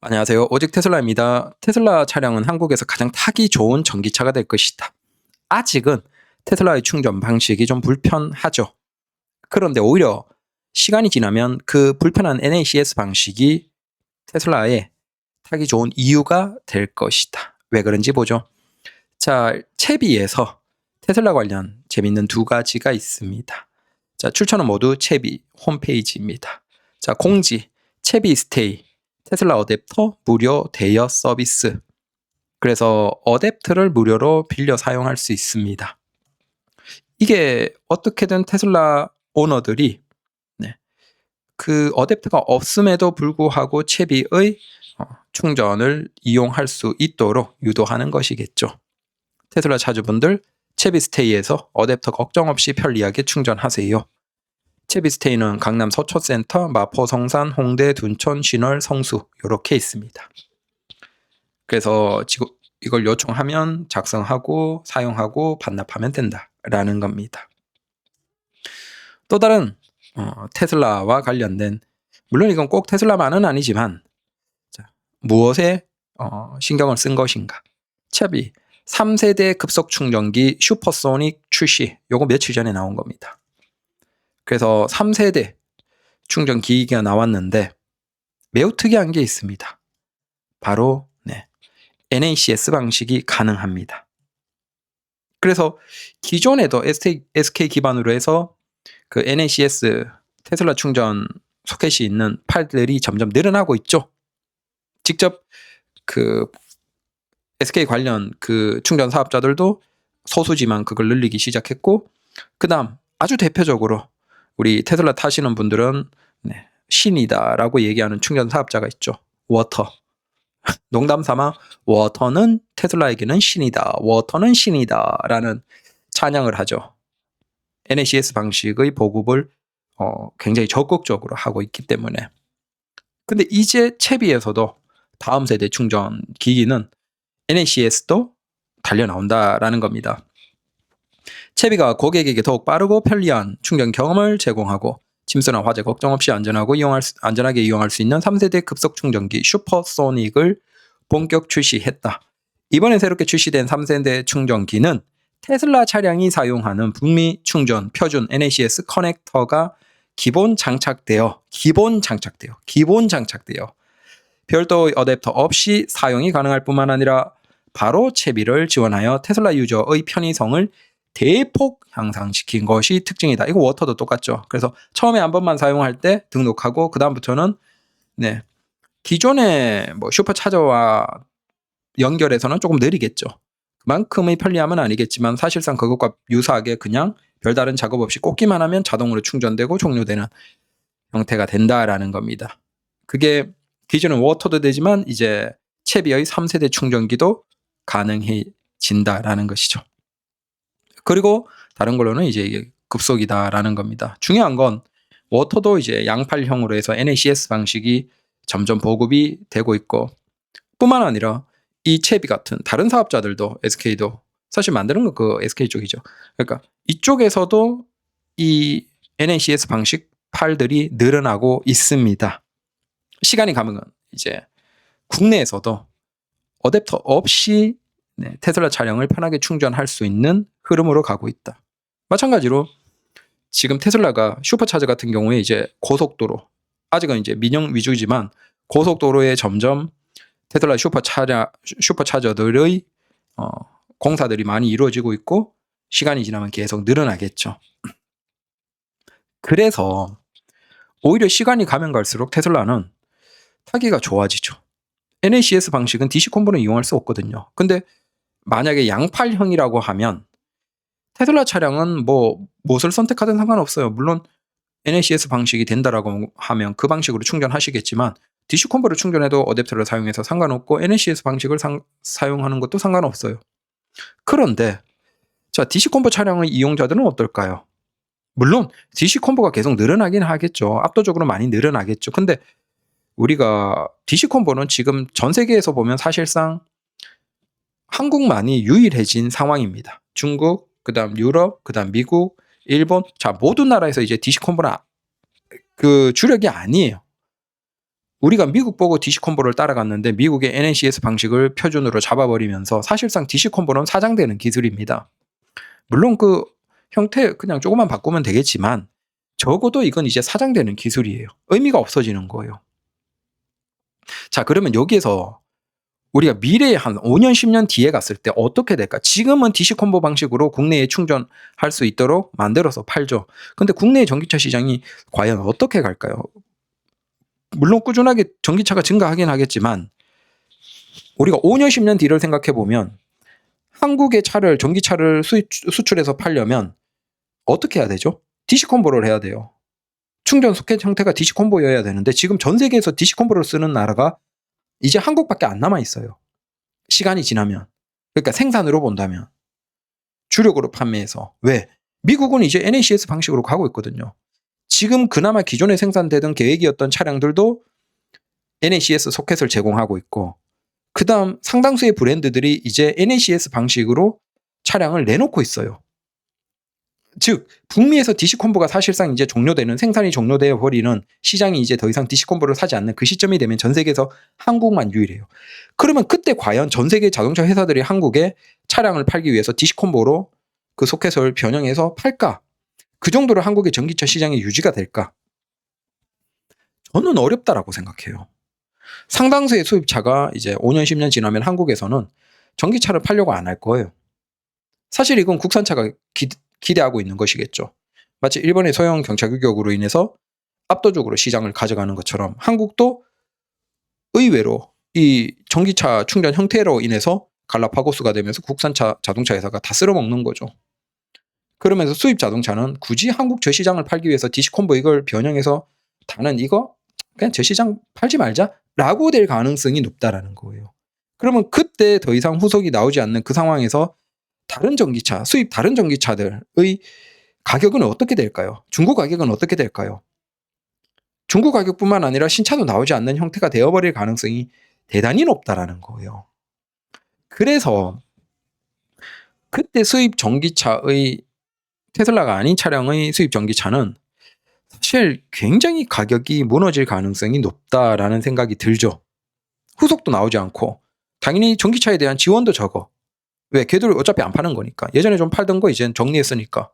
안녕하세요. 오직 테슬라입니다. 테슬라 차량은 한국에서 가장 타기 좋은 전기차가 될 것이다. 아직은 테슬라의 충전 방식이 좀 불편하죠. 그런데 오히려 시간이 지나면 그 불편한 NACS 방식이 테슬라의 타기 좋은 이유가 될 것이다. 왜 그런지 보죠. 자, 채비에서 테슬라 관련 재밌는 두 가지가 있습니다. 자, 출처는 모두 채비 홈페이지입니다. 자, 공지, 채비 스테이, 테슬라 어댑터 무료 대여 서비스. 그래서 어댑터를 무료로 빌려 사용할 수 있습니다. 이게 어떻게든 테슬라 오너들이 그 어댑터가 없음에도 불구하고 채비의 충전을 이용할 수 있도록 유도하는 것이겠죠. 테슬라 차주분들 채비 스테이에서 어댑터 걱정 없이 편리하게 충전하세요. 채비 스테이는 강남 서초센터, 마포, 성산, 홍대, 둔촌, 신월, 성수 이렇게 있습니다. 그래서 이걸 요청하면 작성하고 사용하고 반납하면 된다라는 겁니다. 또 다른 테슬라와 관련된, 물론 이건 꼭 테슬라만은 아니지만 무엇에 신경을 쓴 것인가. 채비 3세대 급속 충전기 슈퍼소닉 출시, 요거 며칠 전에 나온 겁니다. 그래서 3세대 충전기기가 나왔는데 매우 특이한 게 있습니다. 바로 NACS 방식이 가능합니다. 그래서 기존에도 SK 기반으로 해서 그 NACS 테슬라 충전 소켓이 있는 팔들이 점점 늘어나고 있죠. 직접 그 SK 관련 그 충전 사업자들도 소수지만 그걸 늘리기 시작했고, 그다음 아주 대표적으로 우리 테슬라 타시는 분들은 신이다라고 얘기하는 충전 사업자가 있죠. 워터. 농담 삼아 워터는 테슬라에게는 신이다. 워터는 신이다. 라는 찬양을 하죠. NACS 방식의 보급을 굉장히 적극적으로 하고 있기 때문에. 근데 이제 채비에서도 다음 세대 충전 기기는 NACS도 달려 나온다라는 겁니다. 채비가 고객에게 더욱 빠르고 편리한 충전 경험을 제공하고 침수나 화재 걱정 없이 안전하게 이용할 수 있는 3세대 급속 충전기 슈퍼소닉을 본격 출시했다. 이번에 새롭게 출시된 3세대 충전기는 테슬라 차량이 사용하는 북미 충전 표준 NACS 커넥터가 기본 장착되어 별도의 어댑터 없이 사용이 가능할 뿐만 아니라 바로 채비를 지원하여 테슬라 유저의 편의성을 대폭 향상시킨 것이 특징이다. 이거 워터도 똑같죠. 그래서 처음에 한 번만 사용할 때 등록하고 그 다음부터는 기존의 슈퍼차저와 연결해서는 조금 느리겠죠. 그만큼의 편리함은 아니겠지만 사실상 그것과 유사하게 그냥 별다른 작업 없이 꽂기만 하면 자동으로 충전되고 종료되는 형태가 된다라는 겁니다. 그게 기존은 워터도 되지만 이제 채비의 3세대 충전기도 가능해진다라는 것이죠. 그리고 다른 걸로는 이제 이게 급속이다라는 겁니다. 중요한 건 워터도 이제 양팔형으로 해서 NACS 방식이 점점 보급이 되고 있고, 뿐만 아니라 이 채비 같은 다른 사업자들도 SK도 사실 만드는 건 그 SK 쪽이죠. 그러니까 이쪽에서도 이 NACS 방식 팔들이 늘어나고 있습니다. 시간이 가면 이제 국내에서도 어댑터 없이 테슬라 차량을 편하게 충전할 수 있는 흐름으로 가고 있다. 마찬가지로 지금 테슬라가 슈퍼차저 같은 경우에 이제 고속도로, 아직은 이제 민영 위주이지만 고속도로에 점점 테슬라 슈퍼차저들의 공사들이 많이 이루어지고 있고 시간이 지나면 계속 늘어나겠죠. 그래서 오히려 시간이 가면 갈수록 테슬라는 타기가 좋아지죠. NACS 방식은 DC 콤보는 이용할 수 없거든요. 근데 만약에 양팔형이라고 하면 테슬라 차량은 무엇을 선택하든 상관없어요. 물론 NACS 방식이 된다라고 하면 그 방식으로 충전하시겠지만 DC 콤보를 충전해도 어댑터를 사용해서 상관없고 NACS 방식을 사용하는 것도 상관없어요. 그런데 자, DC 콤보 차량의 이용자들은 어떨까요? 물론 DC 콤보가 계속 늘어나긴 하겠죠. 압도적으로 많이 늘어나겠죠. 근데 우리가 DC 콤보는 지금 전 세계에서 보면 사실상 한국만이 유일해진 상황입니다. 중국, 그다음 유럽, 그다음 미국, 일본, 자 모든 나라에서 이제 DC 콤보는 그 주력이 아니에요. 우리가 미국 보고 DC 콤보를 따라갔는데 미국의 NACS 방식을 표준으로 잡아버리면서 사실상 DC 콤보는 사장되는 기술입니다. 물론 그 형태 그냥 조금만 바꾸면 되겠지만 적어도 이건 이제 사장되는 기술이에요. 의미가 없어지는 거예요. 자, 그러면 여기에서 우리가 미래에 한 5년, 10년 뒤에 갔을 때 어떻게 될까? 지금은 DC 콤보 방식으로 국내에 충전할 수 있도록 만들어서 팔죠. 근데 국내의 전기차 시장이 과연 어떻게 갈까요? 물론 꾸준하게 전기차가 증가하긴 하겠지만 우리가 5년, 10년 뒤를 생각해 보면 한국의 전기차를 수출해서 팔려면 어떻게 해야 되죠? DC 콤보를 해야 돼요. 충전 소켓 형태가 DC 콤보여야 되는데 지금 전 세계에서 DC 콤보를 쓰는 나라가 이제 한국밖에 안 남아 있어요. 시간이 지나면. 그러니까 생산으로 본다면. 주력으로 판매해서. 왜? 미국은 이제 NACS 방식으로 가고 있거든요. 지금 그나마 기존에 생산되던 계획이었던 차량들도 NACS 소켓을 제공하고 있고 그 다음 상당수의 브랜드들이 이제 NACS 방식으로 차량을 내놓고 있어요. 즉 북미에서 DC 콤보가 사실상 이제 종료되는 생산이 종료되어 버리는 시장이 이제 더 이상 DC 콤보를 사지 않는 그 시점이 되면 전 세계에서 한국만 유일해요. 그러면 그때 과연 전 세계 자동차 회사들이 한국에 차량을 팔기 위해서 DC 콤보로 그 소켓을 변형해서 팔까? 그 정도로 한국의 전기차 시장이 유지가 될까? 저는 어렵다라고 생각해요. 상당수의 수입차가 이제 5년, 10년 지나면 한국에서는 전기차를 팔려고 안 할 거예요. 사실 이건 국산차가 기대하고 있는 것이겠죠. 마치 일본의 소형 경차 규격으로 인해서 압도적으로 시장을 가져가는 것처럼 한국도 의외로 이 전기차 충전 형태로 인해서 갈라파고스가 되면서 국산차 자동차 회사가 다 쓸어먹는 거죠. 그러면서 수입 자동차는 굳이 한국 저 시장을 팔기 위해서 DC 콤보 이걸 변형해서 다는 이거 그냥 저 시장 팔지 말자라고 될 가능성이 높다라는 거예요. 그러면 그때 더 이상 후속이 나오지 않는 그 상황에서 다른 전기차, 수입 다른 전기차들의 가격은 어떻게 될까요? 중고 가격은 어떻게 될까요? 중고 가격뿐만 아니라 신차도 나오지 않는 형태가 되어버릴 가능성이 대단히 높다라는 거예요. 그래서 그때 수입 전기차의 테슬라가 아닌 차량의 수입 전기차는 사실 굉장히 가격이 무너질 가능성이 높다라는 생각이 들죠. 후속도 나오지 않고 당연히 전기차에 대한 지원도 적어. 왜? 걔들 어차피 안 파는 거니까. 예전에 좀 팔던 거 이제는 정리했으니까.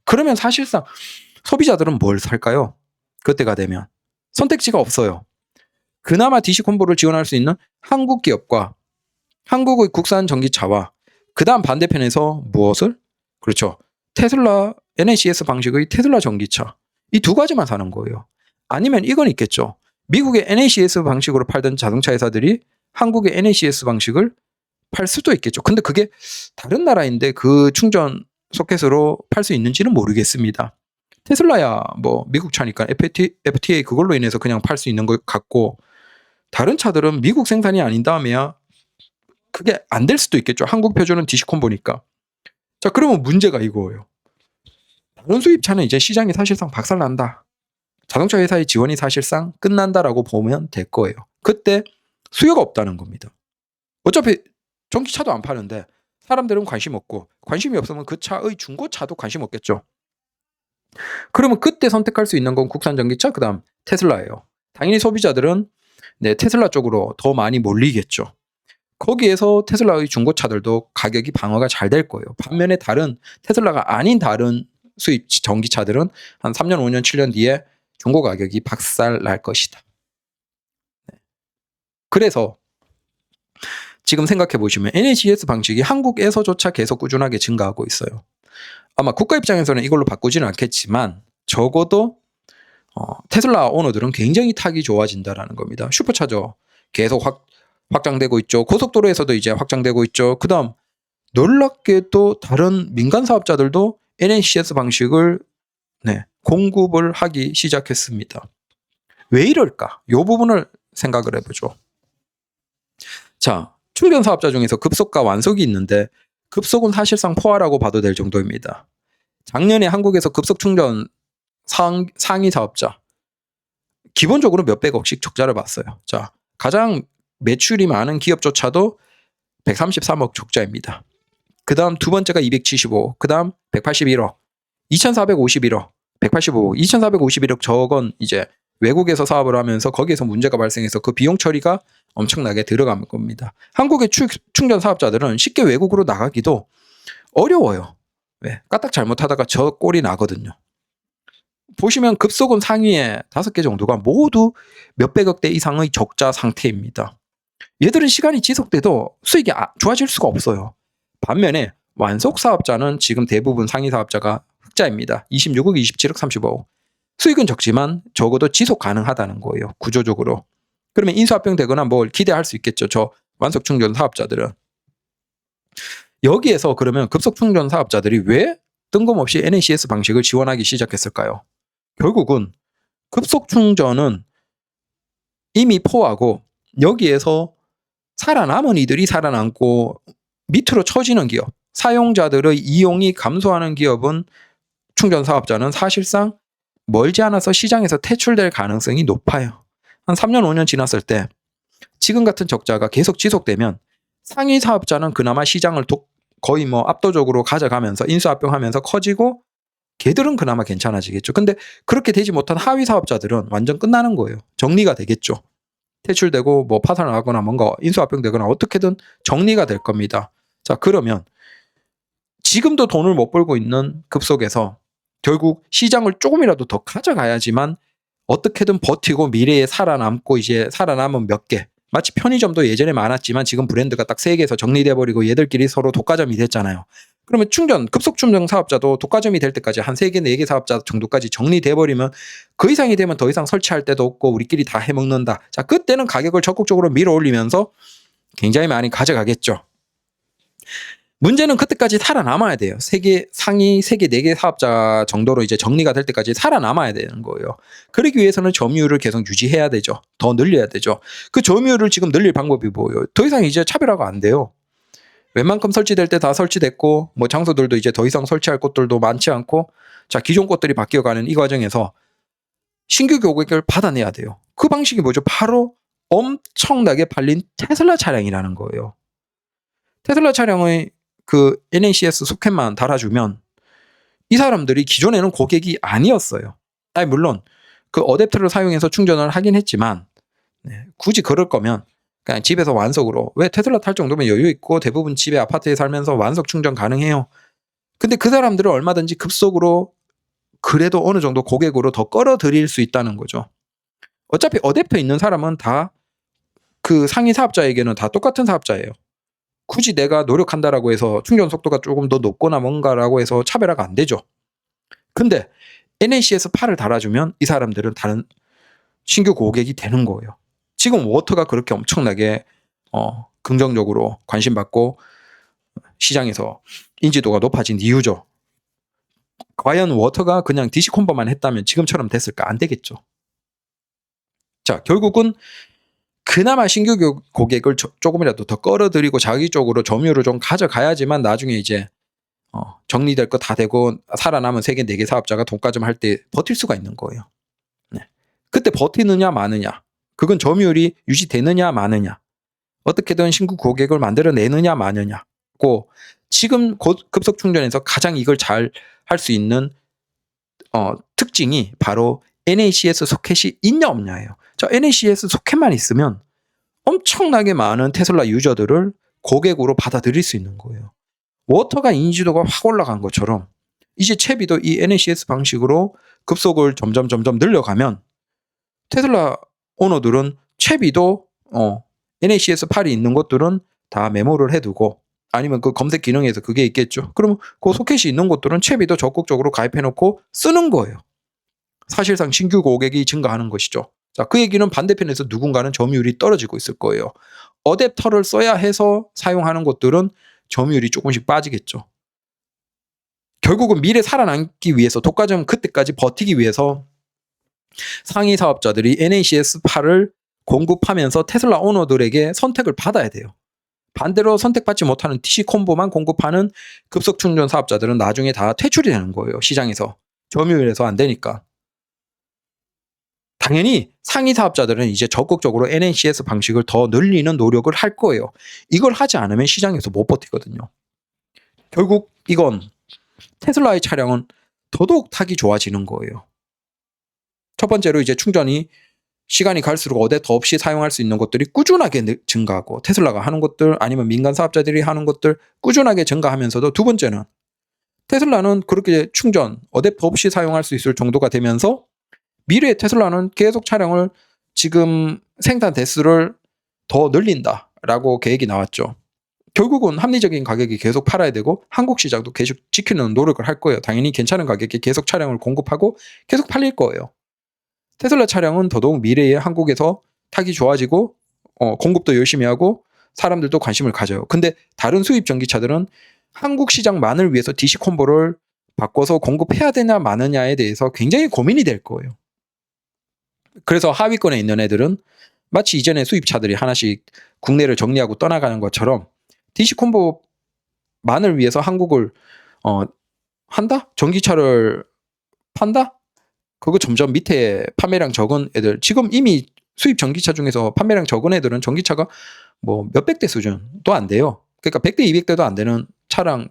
그러면 사실상 소비자들은 뭘 살까요? 그때가 되면. 선택지가 없어요. 그나마 DC 콤보를 지원할 수 있는 한국 기업과 한국의 국산 전기차와 그 다음 반대편에서 무엇을? 그렇죠. 테슬라 NACS 방식의 테슬라 전기차. 이 두 가지만 사는 거예요. 아니면 이건 있겠죠. 미국의 NACS 방식으로 팔던 자동차 회사들이 한국의 NACS 방식을 팔 수도 있겠죠. 근데 그게 다른 나라인데 그 충전 소켓으로 팔 수 있는지는 모르겠습니다. 테슬라야 뭐 미국 차니까 FTA 그걸로 인해서 그냥 팔 수 있는 것 같고 다른 차들은 미국 생산이 아닌 다음에야 그게 안 될 수도 있겠죠. 한국 표준은 DC 콤보니까. 자, 그러면 문제가 이거예요. 다른 수입차는 이제 시장이 사실상 박살난다. 자동차 회사의 지원이 사실상 끝난다라고 보면 될 거예요. 그때 수요가 없다는 겁니다. 어차피 전기차도 안 파는데 사람들은 관심 없고 관심이 없으면 그 차의 중고차도 관심 없겠죠. 그러면 그때 선택할 수 있는 건 국산 전기차 그다음 테슬라예요. 당연히 소비자들은 테슬라 쪽으로 더 많이 몰리겠죠. 거기에서 테슬라의 중고차들도 가격이 방어가 잘 될 거예요. 반면에 다른 테슬라가 아닌 다른 수입 전기차들은 한 3년, 5년, 7년 뒤에 중고 가격이 박살 날 것이다. 그래서 지금 생각해 보시면 NACS 방식이 한국에서조차 계속 꾸준하게 증가하고 있어요. 아마 국가 입장에서는 이걸로 바꾸지는 않겠지만 적어도 테슬라 오너들은 굉장히 타기 좋아진다라는 겁니다. 슈퍼차저 계속 확장되고 있죠. 고속도로에서도 이제 확장되고 있죠. 그 다음 놀랍게도 다른 민간 사업자들도 NACS 방식을 공급을 하기 시작했습니다. 왜 이럴까? 이 부분을 생각을 해보죠. 자, 충전 사업자 중에서 급속과 완속이 있는데 급속은 사실상 포화라고 봐도 될 정도입니다. 작년에 한국에서 급속 충전 상위 사업자 기본적으로 몇백억씩 적자를 봤어요. 자, 가장 매출이 많은 기업조차도 133억 적자입니다. 그 다음 두 번째가 275, 그 다음 181억, 2451억, 185억, 2451억 저건 이제 외국에서 사업을 하면서 거기에서 문제가 발생해서 그 비용 처리가 엄청나게 들어갈 겁니다. 한국의 충전 사업자들은 쉽게 외국으로 나가기도 어려워요. 왜? 까딱 잘못하다가 저 꼴이 나거든요. 보시면 급속은 상위에 5개 정도가 모두 몇백억대 이상의 적자 상태입니다. 얘들은 시간이 지속돼도 수익이 좋아질 수가 없어요. 반면에 완속 사업자는 지금 대부분 상위 사업자가 흑자입니다. 26억, 27억, 35억. 수익은 적지만 적어도 지속 가능하다는 거예요. 구조적으로. 그러면 인수합병 되거나 뭘 기대할 수 있겠죠. 저 완속 충전 사업자들은. 여기에서 그러면 급속 충전 사업자들이 왜 뜬금없이 NACS 방식을 지원하기 시작했을까요? 결국은 급속 충전은 이미 포하고 여기에서 살아남은 이들이 살아남고 밑으로 처지는 기업, 사용자들의 이용이 감소하는 기업은 충전 사업자는 사실상 멀지 않아서 시장에서 퇴출될 가능성이 높아요. 한 3년, 5년 지났을 때 지금 같은 적자가 계속 지속되면 상위 사업자는 그나마 시장을 거의 뭐 압도적으로 가져가면서 인수합병하면서 커지고 걔들은 그나마 괜찮아지겠죠. 근데 그렇게 되지 못한 하위 사업자들은 완전 끝나는 거예요. 정리가 되겠죠. 퇴출되고 뭐 파산을 하거나 뭔가 인수합병되거나 어떻게든 정리가 될 겁니다. 자, 그러면 지금도 돈을 못 벌고 있는 급속에서 결국 시장을 조금이라도 더 가져가야지만 어떻게든 버티고 미래에 살아남고 이제 살아남은 몇 개. 마치 편의점도 예전에 많았지만 지금 브랜드가 딱 3개에서 정리돼 버리고 얘들끼리 서로 독과점이 됐잖아요. 그러면 급속 충전 사업자도 독과점이 될 때까지 한 3개, 4개 사업자 정도까지 정리돼 버리면 그 이상이 되면 더 이상 설치할 데도 없고 우리끼리 다 해먹는다. 자, 그때는 가격을 적극적으로 밀어 올리면서 굉장히 많이 가져가겠죠. 문제는 그때까지 살아남아야 돼요. 상위 3개, 4개 사업자 정도로 이제 정리가 될 때까지 살아남아야 되는 거예요. 그러기 위해서는 점유율을 계속 유지해야 되죠. 더 늘려야 되죠. 그 점유율을 지금 늘릴 방법이 뭐예요? 더 이상 이제 차별화가 안 돼요. 웬만큼 설치될 때 다 설치됐고 뭐 장소들도 이제 더 이상 설치할 곳들도 많지 않고 자, 기존 곳들이 바뀌어가는 이 과정에서 신규 고객을 받아내야 돼요. 그 방식이 뭐죠? 바로 엄청나게 팔린 테슬라 차량이라는 거예요. 테슬라 차량의 그 NACS 소켓만 달아주면 이 사람들이 기존에는 고객이 아니었어요. 아니 물론 그 어댑터를 사용해서 충전을 하긴 했지만 굳이 그럴 거면 그냥 집에서 완속으로 왜 테슬라 탈 정도면 여유 있고 대부분 집에 아파트에 살면서 완속 충전 가능해요. 근데 그 사람들을 얼마든지 급속으로 그래도 어느 정도 고객으로 더 끌어들일 수 있다는 거죠. 어차피 어댑터 있는 사람은 다 그 상위 사업자에게는 다 똑같은 사업자예요. 굳이 내가 노력한다라고 해서 충전 속도가 조금 더 높거나 뭔가라고 해서 차별화가 안 되죠. 근데 NACS 8을 달아주면 이 사람들은 다른 신규 고객이 되는 거예요. 지금 워터가 그렇게 엄청나게 긍정적으로 관심받고 시장에서 인지도가 높아진 이유죠. 과연 워터가 그냥 DC 컨버만 했다면 지금처럼 됐을까? 안 되겠죠. 자, 결국은 그나마 신규 고객을 조금이라도 더 끌어들이고 자기 쪽으로 점유율을 좀 가져가야지만 나중에 이제 정리될 거 다 되고 살아남은 3개, 4개 사업자가 돈가점 할 때 버틸 수가 있는 거예요. 네. 그때 버티느냐 마느냐, 그건 점유율이 유지되느냐 마느냐, 어떻게든 신규 고객을 만들어내느냐 마느냐고 지금 급속 충전에서 가장 이걸 잘 할 수 있는 특징이 바로 NACS 소켓이 있냐 없냐예요. 자, NACS 소켓만 있으면 엄청나게 많은 테슬라 유저들을 고객으로 받아들일 수 있는 거예요. 워터가 인지도가 확 올라간 것처럼 이제 채비도 이 NACS 방식으로 급속을 점점 늘려가면 테슬라 오너들은 채비도 NACS 8이 있는 곳들은 다 메모를 해두고 아니면 그 검색 기능에서 그게 있겠죠. 그러면 그 소켓이 있는 곳들은 채비도 적극적으로 가입해놓고 쓰는 거예요. 사실상 신규 고객이 증가하는 것이죠. 자, 그 얘기는 반대편에서 누군가는 점유율이 떨어지고 있을 거예요. 어댑터를 써야 해서 사용하는 곳들은 점유율이 조금씩 빠지겠죠. 결국은 미래 살아남기 위해서 독과점 그때까지 버티기 위해서 상위 사업자들이 NACS 8을 공급하면서 테슬라 오너들에게 선택을 받아야 돼요. 반대로 선택받지 못하는 DC 콤보만 공급하는 급속 충전 사업자들은 나중에 다 퇴출이 되는 거예요. 시장에서. 점유율에서 안 되니까. 당연히 상위 사업자들은 이제 적극적으로 NACS 방식을 더 늘리는 노력을 할 거예요. 이걸 하지 않으면 시장에서 못 버티거든요. 결국 이건 테슬라의 차량은 더더욱 타기 좋아지는 거예요. 첫 번째로 이제 충전이 시간이 갈수록 어댑터 없이 사용할 수 있는 것들이 꾸준하게 증가하고, 테슬라가 하는 것들 아니면 민간 사업자들이 하는 것들 꾸준하게 증가하면서도, 두 번째는 테슬라는 그렇게 충전 어댑터 없이 사용할 수 있을 정도가 되면서 미래의 테슬라는 계속 차량을 지금 생산 대수를 더 늘린다라고 계획이 나왔죠. 결국은 합리적인 가격이 계속 팔아야 되고 한국 시장도 계속 지키는 노력을 할 거예요. 당연히 괜찮은 가격에 계속 차량을 공급하고 계속 팔릴 거예요. 테슬라 차량은 더더욱 미래에 한국에서 타기 좋아지고 공급도 열심히 하고 사람들도 관심을 가져요. 근데 다른 수입 전기차들은 한국 시장만을 위해서 DC 콤보를 바꿔서 공급해야 되냐 마느냐에 대해서 굉장히 고민이 될 거예요. 그래서 하위권에 있는 애들은 마치 이전에 수입차들이 하나씩 국내를 정리하고 떠나가는 것처럼 DC 콤보만을 위해서 한국을 한다? 전기차를 판다? 그거 점점 밑에 판매량 적은 애들, 지금 이미 수입 전기차 중에서 판매량 적은 애들은 전기차가 뭐 몇백 대 수준도 안 돼요. 그러니까 100대, 200대도 안 되는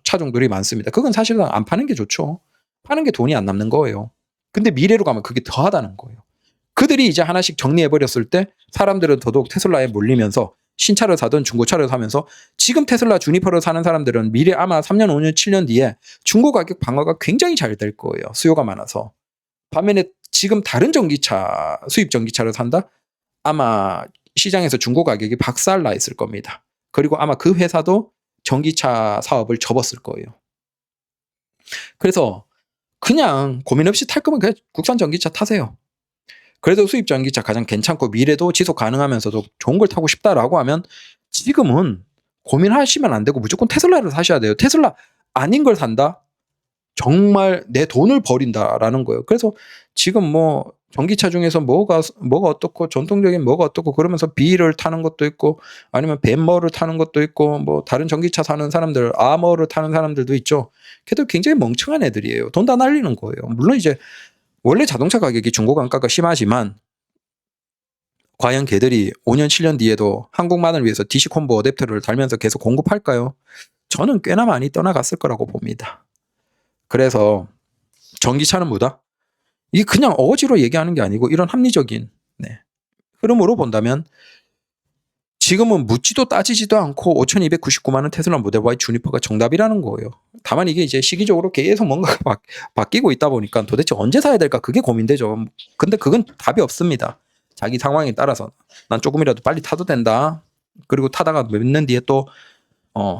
차종들이 많습니다. 그건 사실은 안 파는 게 좋죠. 파는 게 돈이 안 남는 거예요. 근데 미래로 가면 그게 더하다는 거예요. 그들이 이제 하나씩 정리해버렸을 때 사람들은 더더욱 테슬라에 몰리면서 신차를 사든 중고차를 사면서, 지금 테슬라 주니퍼를 사는 사람들은 미래 아마 3년, 5년, 7년 뒤에 중고 가격 방어가 굉장히 잘 될 거예요. 수요가 많아서. 반면에 지금 다른 전기차, 수입 전기차를 산다? 아마 시장에서 중고 가격이 박살나 있을 겁니다. 그리고 아마 그 회사도 전기차 사업을 접었을 거예요. 그래서 그냥 고민 없이 탈 거면 그냥 국산 전기차 타세요. 그래도 수입 전기차 가장 괜찮고 미래도 지속 가능하면서도 좋은 걸 타고 싶다라고 하면 지금은 고민하시면 안 되고 무조건 테슬라를 사셔야 돼요. 테슬라 아닌 걸 산다? 정말 내 돈을 버린다라는 거예요. 그래서 지금 뭐 전기차 중에서 뭐가 어떻고 전통적인 뭐가 어떻고 그러면서 B를 타는 것도 있고 아니면 벤머를 타는 것도 있고 뭐 다른 전기차 사는 사람들 아머를 타는 사람들도 있죠. 걔들 굉장히 멍청한 애들이에요. 돈 다 날리는 거예요. 물론 이제 원래 자동차 가격이 중고 단가가 심하지만 과연 걔들이 5년 7년 뒤에도 한국만을 위해서 DC 콤보 어댑터를 달면서 계속 공급할까요? 저는 꽤나 많이 떠나갔을 거라고 봅니다. 그래서 전기차는 뭐다? 이게 그냥 어거지로 얘기하는 게 아니고 이런 합리적인 흐름으로 본다면 지금은 묻지도 따지지도 않고 5,299만 원 테슬라 모델 Y 주니퍼가 정답이라는 거예요. 다만 이게 이제 시기적으로 계속 뭔가가 바뀌고 있다 보니까 도대체 언제 사야 될까 그게 고민되죠. 근데 그건 답이 없습니다. 자기 상황에 따라서 난 조금이라도 빨리 타도 된다. 그리고 타다가 몇 년 뒤에 또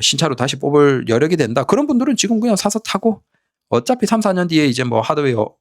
신차로 다시 뽑을 여력이 된다. 그런 분들은 지금 그냥 사서 타고 어차피 3, 4년 뒤에 이제 뭐 하드웨어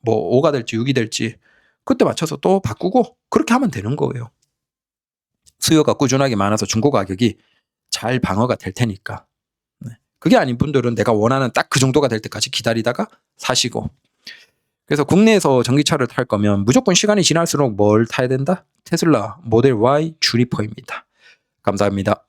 뭐 5가 될지 6이 될지 그때 맞춰서 또 바꾸고 그렇게 하면 되는 거예요. 수요가 꾸준하게 많아서 중고 가격이 잘 방어가 될 테니까. 그게 아닌 분들은 내가 원하는 딱 그 정도가 될 때까지 기다리다가 사시고. 그래서 국내에서 전기차를 탈 거면 무조건 시간이 지날수록 뭘 타야 된다? 테슬라 모델 Y 주니퍼입니다. 감사합니다.